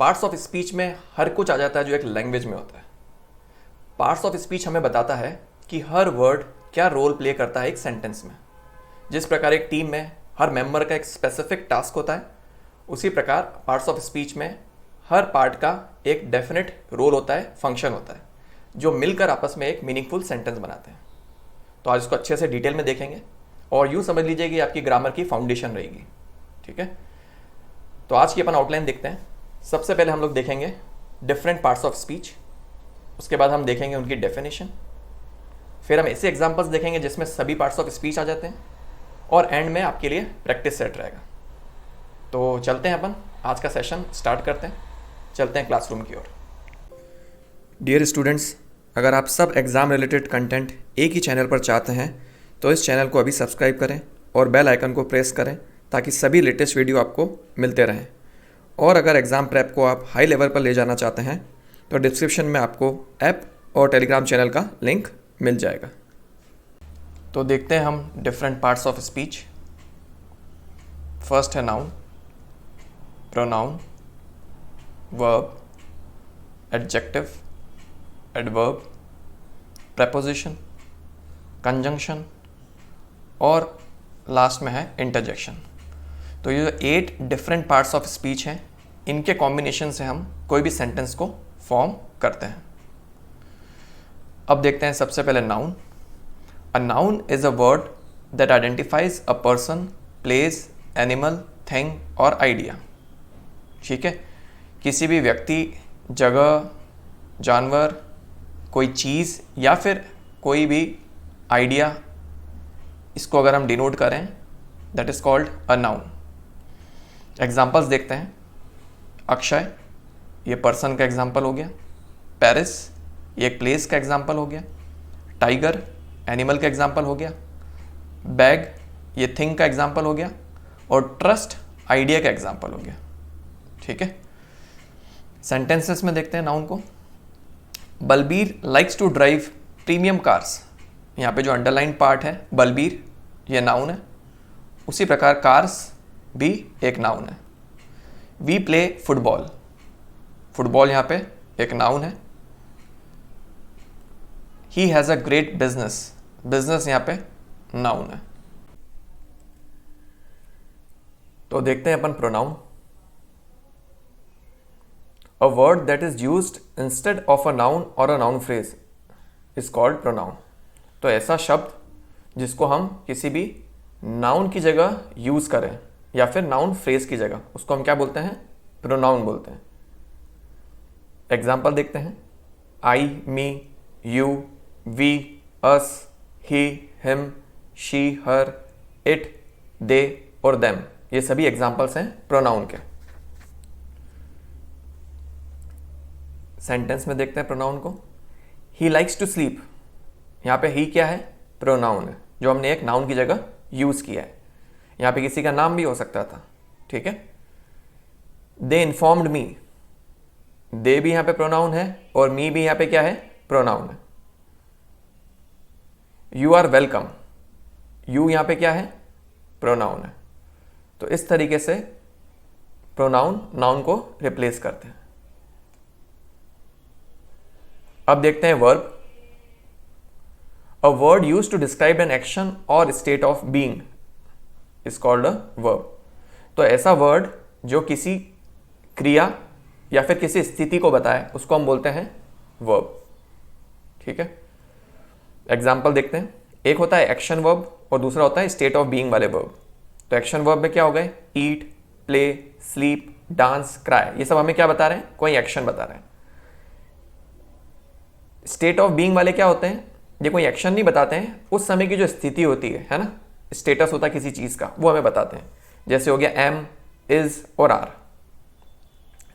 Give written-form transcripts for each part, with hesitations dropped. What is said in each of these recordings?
Parts of speech में हर कुछ आ जाता है जो एक लैंग्वेज में होता है। पार्ट्स ऑफ स्पीच हमें बताता है कि हर वर्ड क्या रोल प्ले करता है एक सेंटेंस में। जिस प्रकार एक टीम में हर मेंबर का एक स्पेसिफिक टास्क होता है, उसी प्रकार पार्ट्स ऑफ स्पीच में हर पार्ट का एक डेफिनेट रोल होता है, फंक्शन होता है, जो मिलकर आपस में एक मीनिंगफुल सेंटेंस बनाते हैं। तो आज इसको अच्छे से डिटेल में देखेंगे और यूँ समझ लीजिए कि आपकी ग्रामर की फाउंडेशन रहेगी। ठीक है, तो आज की अपन आउटलाइन देखते हैं। सबसे पहले हम लोग देखेंगे डिफरेंट पार्ट्स ऑफ स्पीच, उसके बाद हम देखेंगे उनकी डेफिनेशन, फिर हम ऐसे एग्जांपल्स देखेंगे जिसमें सभी पार्ट्स ऑफ स्पीच आ जाते हैं, और एंड में आपके लिए प्रैक्टिस सेट रहेगा। तो चलते हैं, अपन आज का सेशन स्टार्ट करते हैं, चलते हैं क्लासरूम की ओर। डियर स्टूडेंट्स, अगर आप सब एग्ज़ाम रिलेटेड कंटेंट एक ही चैनल पर चाहते हैं तो इस चैनल को अभी सब्सक्राइब करें और बेल आइकन को प्रेस करें ताकि सभी लेटेस्ट वीडियो आपको मिलते रहें। और अगर एग्ज़ाम प्रेप को आप हाई लेवल पर ले जाना चाहते हैं तो डिस्क्रिप्शन में आपको ऐप और टेलीग्राम चैनल का लिंक मिल जाएगा। तो देखते हैं हम different parts of speech. First है noun, pronoun, verb, adjective, adverb, preposition, conjunction और लास्ट में है इंटरजेक्शन। तो ये जो 8 डिफरेंट पार्ट्स ऑफ स्पीच हैं, इनके कॉम्बिनेशन से हम कोई भी सेंटेंस को फॉर्म करते हैं। अब देखते हैं सबसे पहले noun. A noun is a word that identifies a person, place, animal, thing और आइडिया। ठीक है, किसी भी व्यक्ति, जगह, जानवर, कोई चीज़ या फिर कोई भी आइडिया, इसको अगर हम डिनोट करें that is called a noun. Examples देखते हैं। अक्षय, ये पर्सन का एग्जाम्पल हो गया। पेरिस, ये एक प्लेस का एग्जाम्पल हो गया। टाइगर, एनिमल का एग्जाम्पल हो गया। बैग, ये थिंग का एग्जाम्पल हो गया। और ट्रस्ट, आइडिया का एग्जाम्पल हो गया। ठीक है, सेंटेंसेस में देखते हैं नाउन को। Balbir likes to drive premium cars. यहाँ पे जो अंडरलाइन पार्ट है बलबीर, ये नाउन है। उसी प्रकार कार्स भी एक नाउन है। वी प्ले फुटबॉल, फुटबॉल यहाँ पे एक नाउन है। He has a great business, business यहाँ पे नाउन है। तो देखते हैं अपन pronoun. A word that is used instead of a noun or a noun phrase is called pronoun। तो ऐसा शब्द जिसको हम किसी भी नाउन की जगह यूज करें या फिर नाउन फ्रेज की जगह, उसको हम क्या बोलते हैं? प्रोनाउन बोलते हैं। एग्जाम्पल देखते हैं। I, me, you, we, us, he, him, she, her, it, they और देम, ये सभी एग्जाम्पल्स हैं प्रोनाउन के। सेंटेंस में देखते हैं प्रोनाउन को। ही लाइक्स टू स्लीप, यहाँ पे ही क्या है? प्रोनाउन है, जो हमने एक नाउन की जगह यूज किया है। यहाँ पे किसी का नाम भी हो सकता था। ठीक है। दे इन्फॉर्म्ड मी, दे भी यहाँ पे प्रोनाउन है और मी भी यहाँ पे क्या है? प्रोनाउन है। यू आर वेलकम, यू यहाँ पे क्या है? प्रोनाउन है। तो इस तरीके से प्रोनाउन नाउन को रिप्लेस करते हैं। अब देखते हैं verb. A word use to describe an action और state of being is called a verb. तो ऐसा वर्ड जो किसी क्रिया या फिर किसी स्थिति को बताए, उसको हम बोलते हैं वर्ब। ठीक है, एग्जाम्पल देखते हैं। एक होता है एक्शन वर्ब और दूसरा होता है स्टेट ऑफ बीइंग वाले वर्ब। तो एक्शन वर्ब में क्या हो गए? ईट, प्ले, स्लीप, डांस, क्राई, ये सब हमें क्या बता रहे हैं? कोई एक्शन बता रहे हैं। स्टेट ऑफ बीइंग वाले क्या होते हैं? ये कोई एक्शन नहीं बताते हैं, उस समय की जो स्थिति होती है ना, स्टेटस होता है किसी चीज का, वो हमें बताते हैं। जैसे हो गया एम, इज और आर।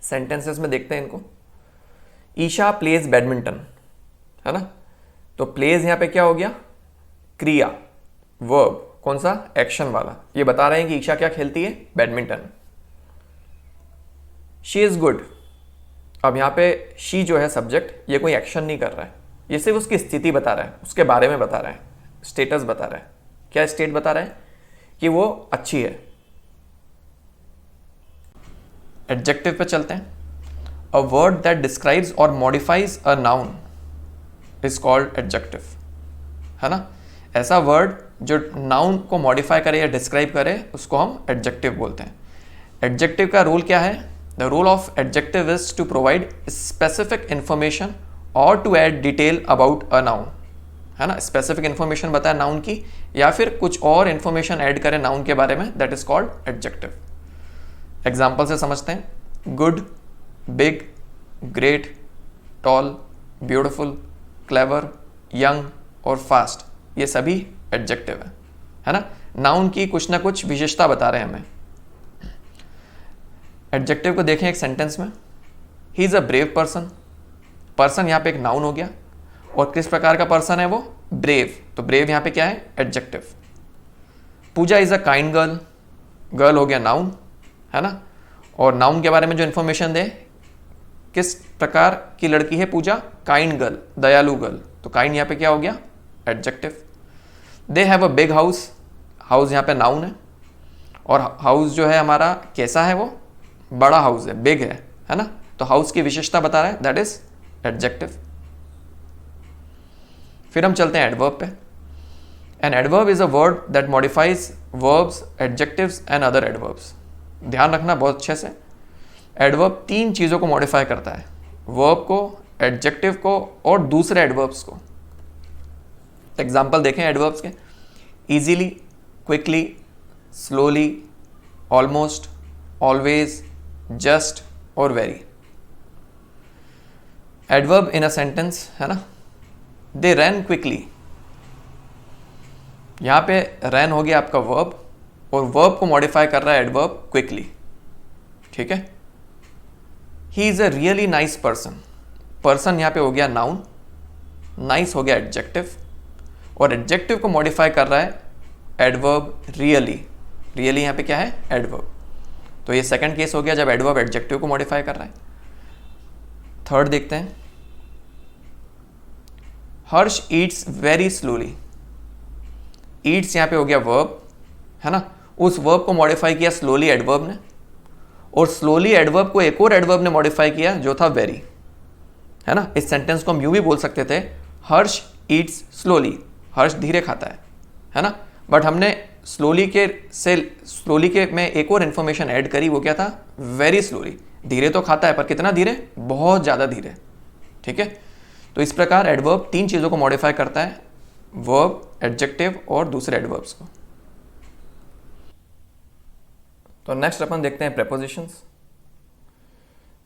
सेंटेंसेस में देखते हैं इनको। ईशा प्लेज बैडमिंटन, है ना। तो प्लेज यहां पे क्या हो गया? क्रिया, वर्ब, कौन सा? एक्शन वाला। ये बता रहे हैं कि ईशा क्या खेलती है? बैडमिंटन। शी इज गुड, अब यहाँ पे शी जो है सब्जेक्ट, ये कोई एक्शन नहीं कर रहा है, ये सिर्फ उसकी स्थिति बता रहा है, उसके बारे में बता रहा है, स्टेटस बता रहा है। क्या स्टेट बता रहा है? कि वो अच्छी है। एडजेक्टिव पे चलते हैं। अ वर्ड दैट डिस्क्राइब्स और modifies a noun is called adjective, है ना। ऐसा वर्ड जो नाउन को मॉडिफाई करे या डिस्क्राइब करे उसको हम एडजेक्टिव बोलते हैं। एडजेक्टिव का रूल क्या है? The rule of adjective is to provide specific information और to add detail about a noun, है ना। स्पेसिफिक इंफॉर्मेशन बताए नाउन की या फिर कुछ और इंफॉर्मेशन ऐड करे नाउन के बारे में, that is called adjective. Example से समझते हैं। Good, big, great, tall, beautiful, clever, young और फास्ट, ये सभी एडजेक्टिव है ना। नाउन की कुछ ना कुछ विशेषता बता रहे हैं हमें। एडजेक्टिव को देखें एक सेंटेंस में। He is a brave person, person यहाँ पे एक नाउन हो गया, और किस प्रकार का पर्सन है वो? ब्रेव, तो ब्रेव यहाँ पे क्या है? Adjective. Pooja is a kind girl, girl हो गया नाउन, है ना। और नाउन के बारे में जो इंफॉर्मेशन दे, किस प्रकार की लड़की है पूजा? काइंड गर्ल, दयालु गर्ल, तो काइंड यहाँ पे क्या हो गया? Adjective. They have a big house, house यहाँ पे नाउन है, और हाउस जो है हमारा कैसा है? वो बड़ा हाउस है, बिग है ना। तो हाउस की विशेषता बता रहा है, दैट इज एडजेक्टिव। फिर हम चलते हैं एडवर्ब पे। An adverb is a word that modifies verbs, adjectives and other adverbs. ध्यान रखना बहुत अच्छे से, एडवर्ब 3 चीज़ों को मॉडिफाई करता है, वर्ब को, एडजेक्टिव को और दूसरे एडवर्ब्स को। एग्जाम्पल देखें एडवर्ब्स के। Easily, quickly, slowly, almost, always, just और very. Adverb in a sentence, है ना। दे रैन क्विकली, यहां पे रैन हो गया आपका वर्ब, और वर्ब को मॉडिफाई कर रहा है एडवर्ब क्विकली, ठीक है। He is a really nice person, person यहां पे हो गया नाउन, नाइस हो गया एडजेक्टिव, और एडजेक्टिव को मॉडिफाई कर रहा है एडवर्ब रियली, रियली यहां पे क्या है? एडवर्ब। तो ये सेकंड केस हो गया जब एडवर्ब एडजेक्टिव को मॉडिफाई कर रहा है। थर्ड देखते हैं। हर्ष ईट्स वेरी स्लोली, ईट्स यहाँ पे हो गया वर्ब, है ना। उस वर्ब को मॉडिफाई किया स्लोली एडवर्ब ने, और स्लोली एडवर्ब को एक और एडवर्ब ने मॉडिफाई किया जो था वेरी, है ना। इस सेंटेंस को हम यूं भी बोल सकते थे, हर्ष ईट्स स्लोली, हर्ष धीरे खाता है ना। बट हमने स्लोली के में एक और इन्फॉर्मेशन ऐड करी, वो क्या था? वेरी स्लोली, धीरे तो खाता है पर कितना धीरे? बहुत ज़्यादा धीरे, ठीक है। तो इस प्रकार एडवर्ब 3 चीज़ों को मॉडिफाई करता है, वर्ब, एडजेक्टिव और दूसरे एडवर्ब्स को। तो नेक्स्ट अपन देखते हैं prepositions.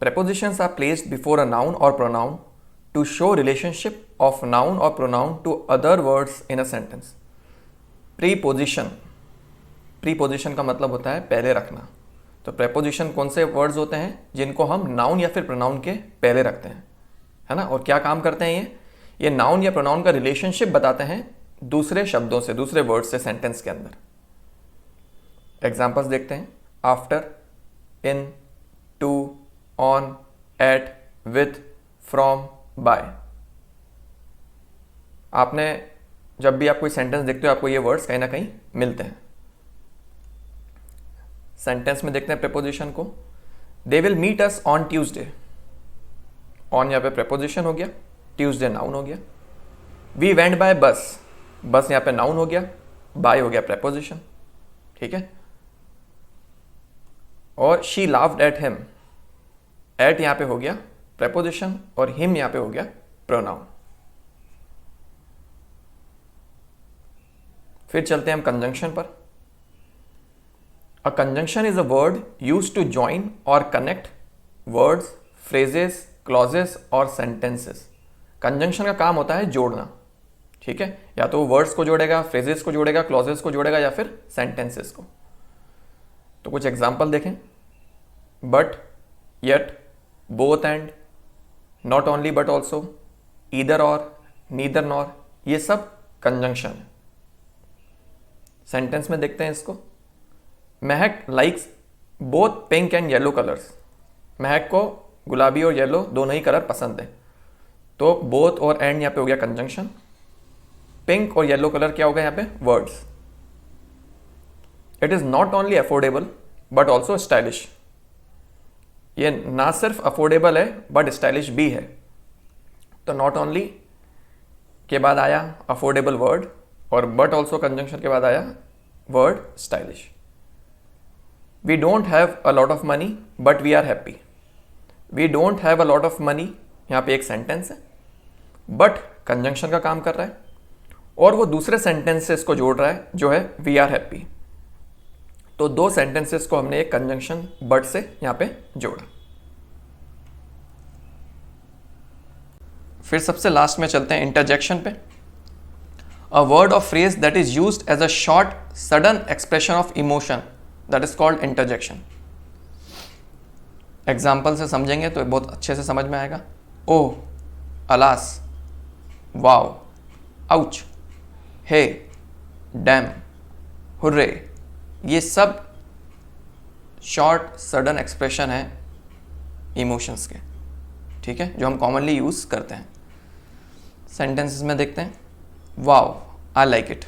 Prepositions are placed before a noun और pronoun to show relationship of noun और pronoun to other words in a sentence. Preposition, preposition का मतलब होता है पहले रखना। तो प्रेपोजिशन कौन से वर्ड्स होते हैं? जिनको हम नाउन या फिर प्रोनाउन के पहले रखते हैं, है ना। और क्या काम करते हैं ये नाउन या प्रोनाउन का रिलेशनशिप बताते हैं दूसरे शब्दों से, दूसरे वर्ड से सेंटेंस के अंदर। एग्जांपल्स देखते हैं। After, in, to, on, at, with, from, by. आपने जब भी आप कोई सेंटेंस देखते हो आपको ये वर्ड्स कहीं ना कहीं मिलते हैं। सेंटेंस में देखते हैं प्रेपोजिशन को। They will meet us on Tuesday, on यहाँ पे प्रेपोजिशन हो गया, ट्यूसडे नाउन हो गया। वी वेंट बाय बस, बस यहाँ पे नाउन हो गया, बाय हो गया प्रेपोजिशन, ठीक है। और she laughed at him, at यहाँ पे हो गया प्रेपोजिशन, और हिम यहाँ पे हो गया प्रोनाउन। फिर चलते हैं हम कंजंक्शन पर। A conjunction is a word used to join और कनेक्ट वर्ड्स, फ्रेजेस, क्लॉजेस और सेंटेंसेस। कंजंक्शन का काम होता है जोड़ना, ठीक है। या तो वर्ड्स को जोड़ेगा, फ्रेजेस को जोड़ेगा, क्लॉजेस को जोड़ेगा, या फिर सेंटेंसेस को। तो कुछ एग्जाम्पल देखें। But, yet, both and, not only but also, either और, नीदर नॉर, ये सब कंजंक्शन है। सेंटेंस में देखते हैं इसको। महक likes both pink and yellow colours, महक को गुलाबी और येलो दोनों ही कलर पसंद है। तो बोथ और एंड यहाँ पे हो गया कंजंक्शन। पिंक और येलो कलर क्या हो गया यहाँ पे? Words. It is not only affordable but also stylish, ये ना सिर्फ अफोर्डेबल है बट स्टाइलिश भी है। तो नॉट ओनली के बाद आया अफोर्डेबल वर्ड और बट ऑल्सो कंजंक्शन के बाद आया word stylish. We don't have a lot of money but we are happy. We don't have a lot of money, यहाँ पे एक सेंटेंस है, बट कंजंक्शन का काम कर रहा है और वो दूसरे सेंटेंस से इसको जोड़ रहा है जो है वी आर हैप्पी। तो दो सेंटेंसेस को हमने एक कंजंक्शन बट से यहां पे जोड़ा। फिर सबसे लास्ट में चलते हैं इंटरजेक्शन पे। अ वर्ड और phrase that is used as a short sudden expression of emotion that is called interjection. Example से समझेंगे तो बहुत अच्छे से समझ में आएगा। Oh, alas, wow, ouch, hey, damn, hurray, ये सब शॉर्ट सडन एक्सप्रेशन है इमोशंस के, ठीक है, जो हम कॉमनली यूज़ करते हैं। सेंटेंसेस में देखते हैं। Wow, I like it.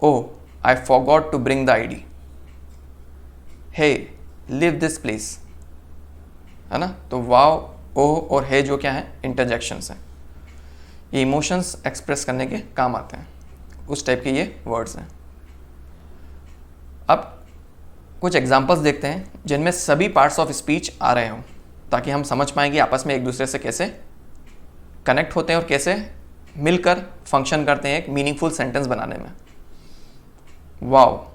Oh, I forgot to bring the ID. Hey, leave this place, है ना। तो वाओ, ओह और हे जो क्या है, इंटरजेक्शंस हैं। ये इमोशंस एक्सप्रेस करने के काम आते हैं, उस टाइप के ये वर्ड्स हैं। अब कुछ एग्जांपल्स देखते हैं जिनमें सभी पार्ट्स ऑफ स्पीच आ रहे हों, ताकि हम समझ पाएँ कि आपस में एक दूसरे से कैसे कनेक्ट होते हैं और कैसे मिलकर फंक्शन करते हैं एक मीनिंगफुल सेंटेंस बनाने में। Wow,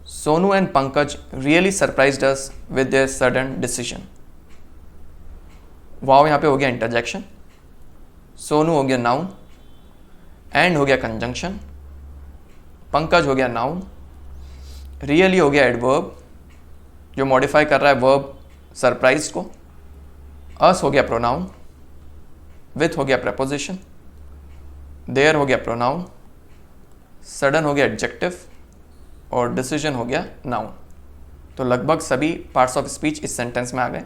Sonu and Pankaj really surprised us with their sudden decision. Wow यहाँ पे हो गया इंटरजेक्शन, सोनू हो गया नाउन, एंड हो गया कंजंक्शन, पंकज हो गया नाउन, रियली हो गया एडवर्ब जो मॉडिफाई कर रहा है वर्ब सरप्राइज को, अस हो गया प्रोनाउन, विथ हो गया प्रेपोजिशन, देयर हो गया प्रोनाउन, सडन हो गया एडजेक्टिव और डिसीजन हो गया नाउन। तो लगभग सभी पार्ट्स ऑफ स्पीच इस सेंटेंस में आ गए।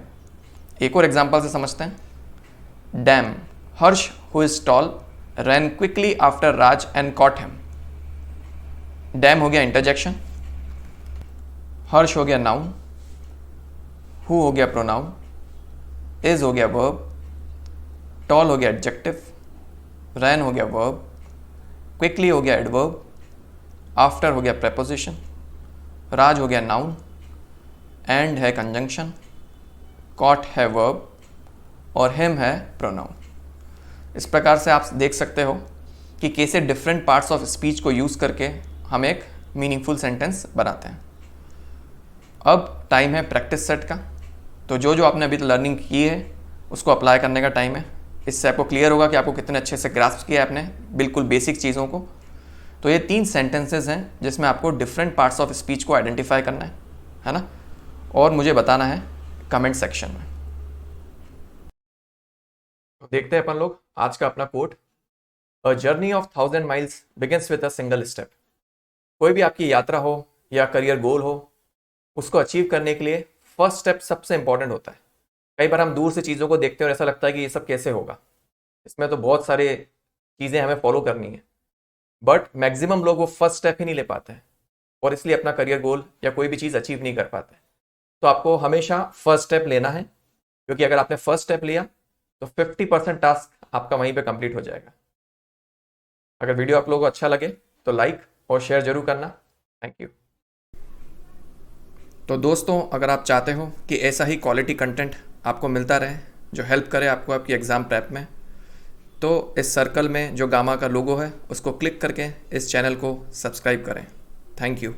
एक और एग्जांपल से समझते हैं। Damn, Harsh who is tall ran quickly after Raj and caught him. Damn हो गया इंटरजेक्शन, हर्ष हो गया नाउन, हु हो गया प्रोनाउन, इज हो गया वर्ब, टॉल हो गया एडजेक्टिव, रैन हो गया वर्ब, क्विकली हो गया एडवर्ब, आफ्टर हो गया प्रेपोजिशन, राज हो गया नाउन, एंड है कंजंक्शन, कॉट है वर्ब और हिम है प्रोनाउन। इस प्रकार से आप देख सकते हो कि कैसे डिफरेंट पार्ट्स ऑफ स्पीच को यूज़ करके हम एक मीनिंगफुल सेंटेंस बनाते हैं। अब टाइम है प्रैक्टिस सेट का। तो जो जो आपने अभी तक लर्निंग की है उसको अप्लाई करने का टाइम है। इससे आपको क्लियर होगा कि आपको कितने अच्छे से ग्रास्प किया है आपने बिल्कुल बेसिक चीज़ों को। तो ये 3 सेंटेंसेस हैं जिसमें आपको डिफरेंट पार्ट्स ऑफ स्पीच को आइडेंटिफाई करना है ना, और मुझे बताना है कमेंट सेक्शन में। तो देखते हैं अपन लोग आज का अपना quote. A journey of 1000 miles begins with a single step. कोई भी आपकी यात्रा हो या करियर गोल हो, उसको अचीव करने के लिए फर्स्ट स्टेप सबसे इंपॉर्टेंट होता है। कई बार हम दूर से चीज़ों को देखते हैं और ऐसा लगता है कि ये सब कैसे होगा, इसमें तो बहुत सारे चीज़ें हमें फॉलो करनी है, बट मैक्सिमम लोग वो फर्स्ट स्टेप ही नहीं ले पाते हैं और इसलिए अपना करियर गोल या कोई भी चीज़ अचीव नहीं कर पाते। तो आपको हमेशा फर्स्ट स्टेप लेना है, क्योंकि अगर आपने फर्स्ट स्टेप लिया तो 50% टास्क आपका वहीं पे कंप्लीट हो जाएगा। अगर वीडियो आप लोगों को अच्छा लगे तो लाइक और शेयर जरूर करना। Thank you. तो दोस्तों, अगर आप चाहते हो कि ऐसा ही क्वालिटी कंटेंट आपको मिलता रहे जो हेल्प करे आपको आपकी एग्ज़ाम प्रेप में, तो इस सर्कल में जो गामा का लोगो है उसको क्लिक करके इस चैनल को सब्सक्राइब करें। Thank you.